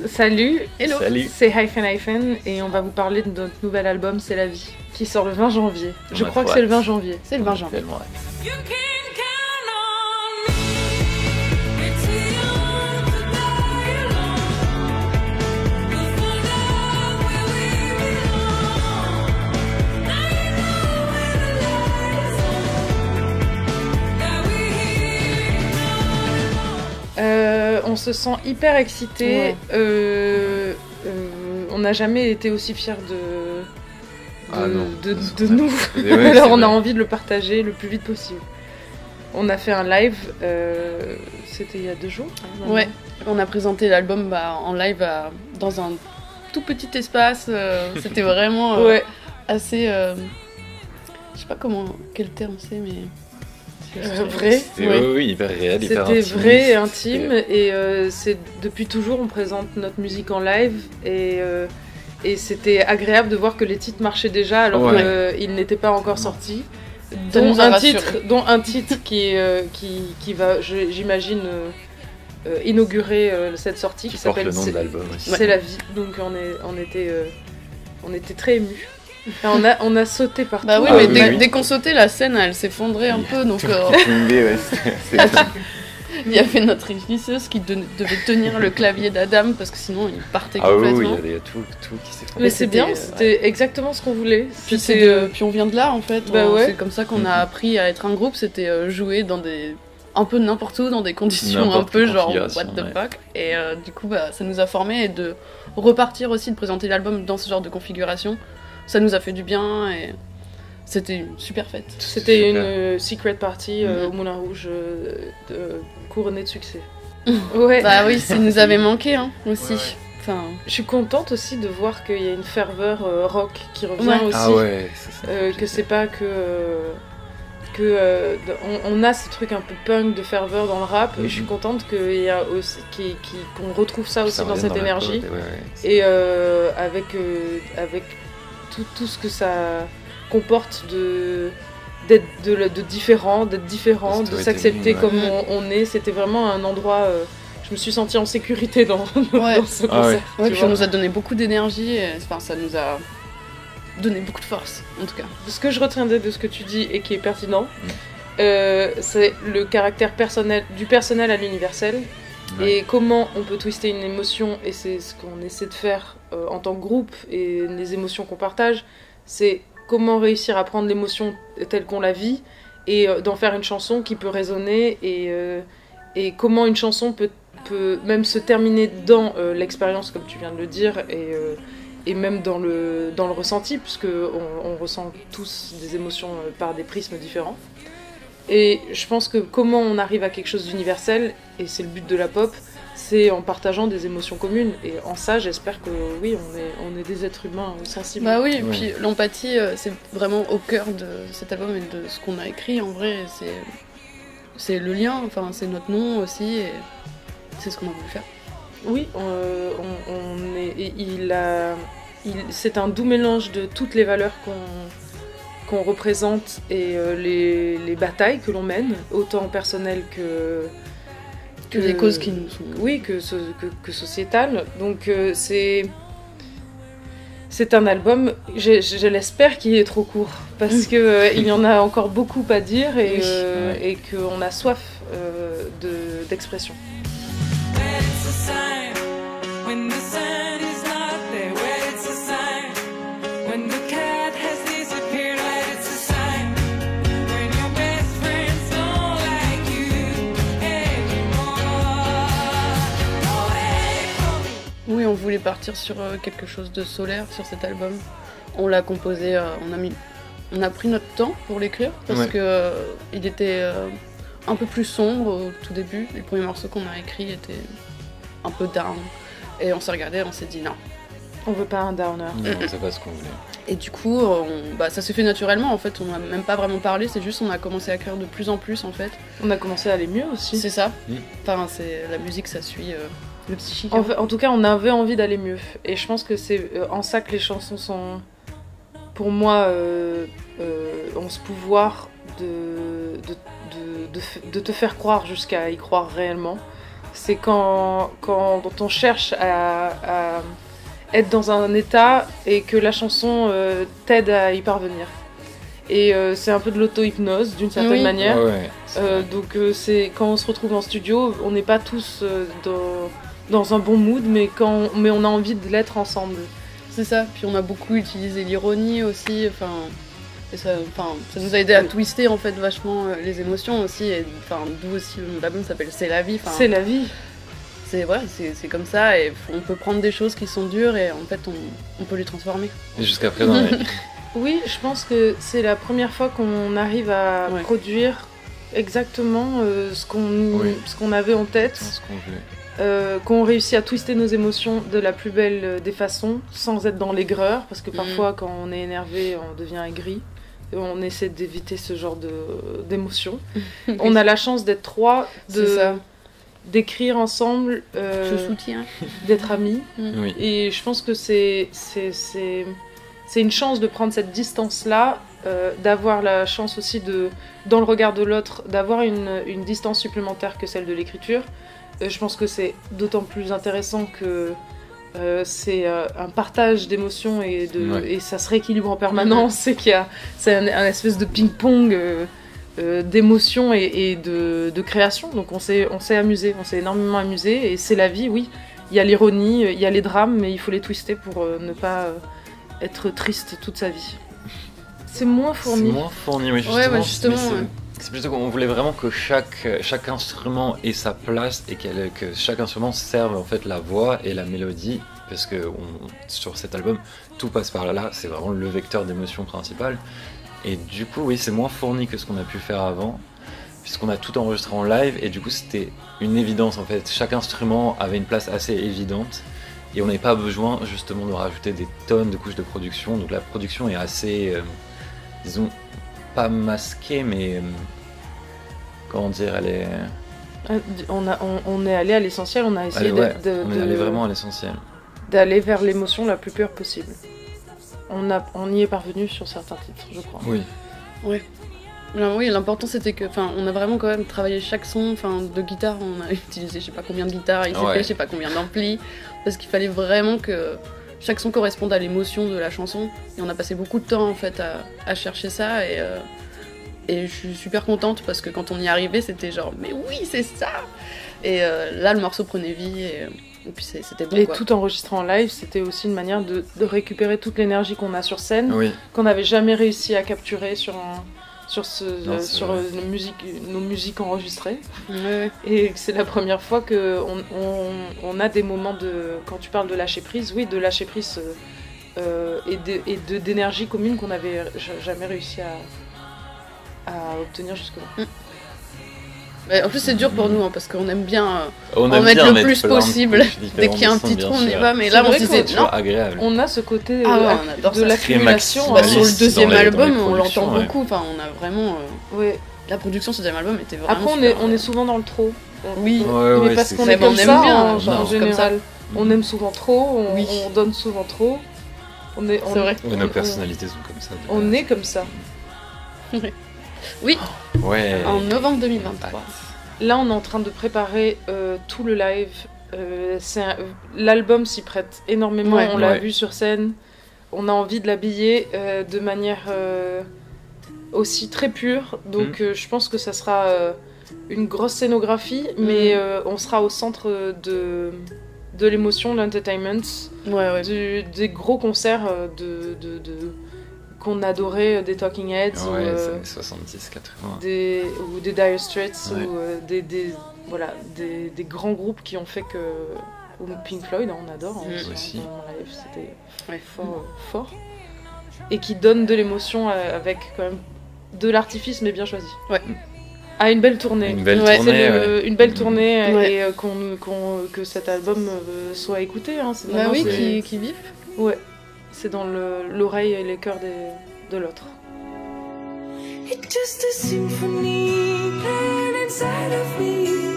Salut, Hello. Salut. c'est Hyphen et on va vous parler de notre nouvel album C'est la vie, qui sort le 20 janvier. Je On a crois que trop c'est le hâte. 20 janvier. C'est le 20 janvier. Tellement hâte. You can count on me. It's young to die alone. We'll find out where we belong. Now you know where the light is on. That we hear. On se sent hyper excité. Ouais. On n'a jamais été aussi fiers Ah non, de c'est nous. vrai. Ouais, Alors c'est on a vrai. envie de le partager le plus vite possible. On a fait un live, c'était il y a 2 jours. hein, maintenant. Ouais, on a présenté l'album en live dans un tout petit espace. C'était vraiment Ouais. assez. Je sais pas quel terme c'est, mais. Vrai. C'était Ouais. oui, hyper réel, hyper C'était intime. vrai et intime et c'est depuis toujours on présente notre musique en live et c'était agréable de voir que les titres marchaient déjà alors Ouais. qu'ils n'étaient pas encore sortis. Ça nous a rassurés. Dont un titre qui va, j'imagine, inaugurer cette sortie Qui qui porte s'appelle le nom de l'album aussi. C'est la vie. Donc on était très émus. Et on a sauté partout. Bah oui, Ah mais oui, dès, oui. dès qu'on sautait, la scène elle s'effondrait un peu, donc Tombé, ouais, c'est il y avait notre régisseuse qui devait tenir le clavier d'Adam parce que sinon il partait Ah oui, complètement. il y a tout qui s'est fait. Mais c'est c'était, bien, c'était exactement ce qu'on voulait. Puis, C'était, puis on vient de là en fait. Bah ouais. C'est comme ça qu'on a appris à être un groupe, c'était jouer dans un peu n'importe où, dans des conditions un N'importe peu quelle genre what configuration, the ouais. fuck. Et du coup ça nous a formés et de repartir aussi, de présenter l'album dans ce genre de configuration, ça nous a fait du bien et c'était une super fête. C'était Super. une secret party Mhm. au Moulin Rouge couronnée de succès. Ouais. Bah oui, ça nous avait manqué hein, aussi. Enfin, Je suis contente aussi de voir qu'il y a une ferveur rock qui revient Ouais. aussi. Ah ouais, ça fait Que plaisir. c'est pas on a ce truc un peu punk de ferveur dans le rap et je suis contente qu'il y a aussi qu'on retrouve ça aussi Ça dans revient cette la énergie côte, ouais. et avec tout ce que ça comporte d'être différent, De de storytelling, s'accepter ouais. comme on est. C'était vraiment un endroit. Je me suis sentie en sécurité dans ce concert. Ah ouais. ouais, tu puis vois. on nous a donné beaucoup d'énergie, et, enfin ça nous a donné beaucoup de force en tout cas. Ce que je retiendrai de ce que tu dis et qui est pertinent, c'est le caractère du personnel à l'universel. Ouais. Et comment on peut twister une émotion, et c'est ce qu'on essaie de faire en tant que groupe, et les émotions qu'on partage, c'est comment réussir à prendre l'émotion telle qu'on la vit, et d'en faire une chanson qui peut résonner, et comment une chanson peut même se terminer dans l'expérience, comme tu viens de le dire, et même dans le ressenti, puisque on ressent tous des émotions par des prismes différents. Et je pense que comment on arrive à quelque chose d'universel, et c'est le but de la pop, c'est en partageant des émotions communes. Et en ça, j'espère que oui, on est des êtres humains sensibles. Bah oui, et Ouais. puis l'empathie c'est vraiment au cœur de cet album et de ce qu'on a écrit en vrai, c'est le lien, enfin c'est notre nom aussi et c'est ce qu'on a voulu faire. Oui, c'est un doux mélange de toutes les valeurs qu'on représente et les batailles que l'on mène, autant personnelles que Les causes qui nous sont... Oui, que sociétales. Donc c'est un album, je l'espère qu'il est trop court, parce que il y en a encore beaucoup à dire et, Oui. et qu'on a soif d'expression. Where it's a sign when the sun is not there. Where it's a sign when the cat has disappeared. Where it's a sign when your best friends don't like you anymore. Away from me. Oui, on voulait partir sur quelque chose de solaire sur cet album. On l'a composé, on a pris notre temps pour l'écrire parce Ouais. que il était un peu plus sombre au tout début. Les premiers morceaux qu'on a écrits étaient un peu down. Et on s'est regardé et on s'est dit non. On veut pas un downer. Non, c'est pas ce qu'on voulait. Et du coup, ça s'est fait naturellement en fait. On n'a même pas vraiment parlé, c'est juste on a commencé à écrire de plus en plus en fait. On a commencé à aller mieux aussi. C'est ça. Mm. Enfin, la musique, ça suit le psychique. En tout cas, on avait envie d'aller mieux. Et je pense que c'est en ça que les chansons sont, pour moi, ont ce pouvoir de te faire croire jusqu'à y croire réellement. C'est quand on cherche à être dans un état et que la chanson t'aide à y parvenir. Et c'est un peu de l'auto-hypnose d'une certaine Oui. manière. Ouais, Donc c'est quand on se retrouve en studio, on n'est pas tous dans un bon mood, mais on a envie de l'être ensemble. C'est ça, puis on a beaucoup utilisé l'ironie aussi, et ça nous a aidé à twister en fait vachement les émotions aussi, et d'où aussi l'album s'appelle C'est la vie. C'est la vie. C'est comme ça, et on peut prendre des choses qui sont dures et en fait on peut les transformer. Et jusqu'à présent, ouais. Oui, je pense que c'est la première fois qu'on arrive à Ouais. produire exactement ce Oui. qu'on avait en tête, C'est ce qu'on voulait. qu'on réussit à twister nos émotions de la plus belle des façons, sans être dans l'aigreur, parce que parfois quand on est énervé, on devient aigri. Et on essaie d'éviter ce genre d'émotions. On a la chance d'être trois, C'est ça, d'écrire ensemble, je soutiens. d'être amis. Oui. Et je pense que c'est une chance de prendre cette distance-là, d'avoir la chance aussi dans le regard de l'autre, d'avoir une distance supplémentaire que celle de l'écriture. Je pense que c'est d'autant plus intéressant que c'est un partage d'émotions et ça se rééquilibre en permanence. Et c'est un espèce de ping-pong d'émotions et de création. Donc on s'est amusé, on s'est énormément amusé. Et c'est la vie, oui. Il y a l'ironie, il y a les drames, mais il faut les twister pour ne pas être triste toute sa vie. C'est moins fourni. C'est moins fourni, oui, justement. Ouais, bah, justement, mais c'est- ouais. C'est plutôt qu'on voulait vraiment que chaque instrument ait sa place et que chaque instrument serve en fait la voix et la mélodie, parce que sur cet album, tout passe par là, c'est vraiment le vecteur d'émotion principal. Et du coup, oui, c'est moins fourni que ce qu'on a pu faire avant, puisqu'on a tout enregistré en live, et du coup, c'était une évidence en fait. Chaque instrument avait une place assez évidente, et on n'avait pas besoin justement de rajouter des tonnes de couches de production, donc la production est assez, disons, pas masquée, mais comment dire, elle est... On est allé à l'essentiel, on a essayé on est allé vraiment à l'essentiel. d'aller vers l'émotion la plus pure possible. On y est parvenu sur certains titres, je crois. Oui. Alors oui, l'important c'était que, on a vraiment quand même travaillé chaque son, de guitare, on a utilisé je sais pas combien de guitares, il s'est Ouais. fait je sais pas combien d'amplis, parce qu'il fallait vraiment que chaque son corresponde à l'émotion de la chanson, et on a passé beaucoup de temps en fait à chercher ça, et je suis super contente parce que quand on y arrivait, c'était genre mais oui c'est ça, et là le morceau prenait vie, et puis c'était bon Et quoi. tout enregistré en live, c'était aussi une manière de récupérer toute l'énergie qu'on a sur scène, Oui. qu'on n'avait jamais réussi à capturer sur vrai. nos musiques enregistrées. Ouais. Et c'est la première fois qu'on on a des moments quand tu parles de lâcher prise, oui, de lâcher prise et d'énergie commune qu'on n'avait jamais réussi à obtenir jusque-là. Mais en plus c'est dur pour nous parce qu'on aime bien On en aime mettre bien le mettre plus plein de possible. couches Dès qu'il y a un différentes petit de trou, son, on y bien va, sûr. mais C'est là on vrai se qu'on- disait C'est non. toujours agréable. On a ce côté Ah ouais, on adore de ça. l'accumulation. Très Bah, sur le Alice deuxième dans les album, on productions, l'entend ouais. beaucoup. On a vraiment Ouais. la production du deuxième album était vraiment. Après, super. on est souvent dans le trop. Oui. Ouais, mais ouais, parce c'est qu'on ça. est comme on aime ça bien, en genre, comme général. ça. On aime souvent trop, Oui. on donne souvent trop. On est vrai. Ouais, nos personnalités sont comme ça. de On base. est comme ça. Oui, Ouais. en novembre 2023. Là, on est en train de préparer tout le live. L'album s'y prête énormément. Ouais. On l'a Ouais. vu sur scène. On a envie de l'habiller de manière aussi très pure. Donc, je pense que ça sera une grosse scénographie, mais on sera au centre de l'émotion, de l'entertainment, Ouais. des gros concerts qu'on adorait, des Talking Heads Ouais, ou, les années 70, 80. ou des Dire Straits Ouais. ou des grands groupes qui ont fait que... Ou Pink Floyd, on adore, Aussi. en live, c'était Ouais. fort. Et qui donnent de l'émotion avec quand même de l'artifice, mais bien choisi. Ouais. À une belle tournée. Une belle Ouais, tournée, C'est ouais. une belle tournée Ouais. et que cet album soit écouté. Hein. C'est Bah vraiment- oui, c'est- qui vivent. Ouais, c'est dans l'oreille et les cœurs de l'autre. It's just a symphony playing inside of me.